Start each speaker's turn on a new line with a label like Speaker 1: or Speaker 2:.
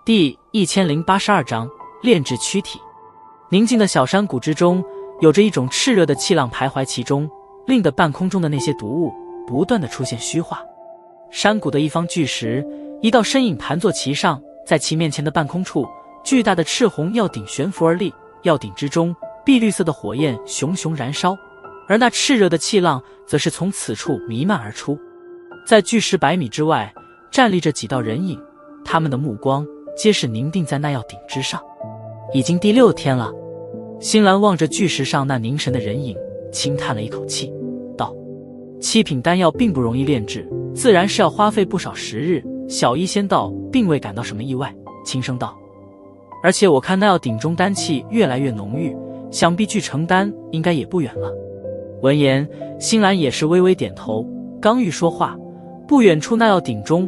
Speaker 1: 第1082章炼制躯体。宁静的小山谷之中，有着一种炽热的气浪徘徊其中，令得半空中的那些毒物不断的出现虚化。山谷的一方巨石，一道身影盘坐其上，在其面前的半空处，巨大的赤红药鼎悬浮而立，药鼎之中碧绿色的火焰熊熊燃烧，而那炽热的气浪则是从此处弥漫而出。在巨石100米之外，站立着几道人影，他们的目光皆是凝定在那药鼎之上。已经第6天了，星兰望着巨石上那凝神的人影，轻叹了一口气，道：七品丹药并不容易炼制，自然是要花费不少时日。小医仙道并未感到什么意外，轻声道：而且我看那药鼎中丹气越来越浓郁，想必距成丹应该也不远了。闻言，星兰也是微微点头，刚欲说话，不远处那药鼎中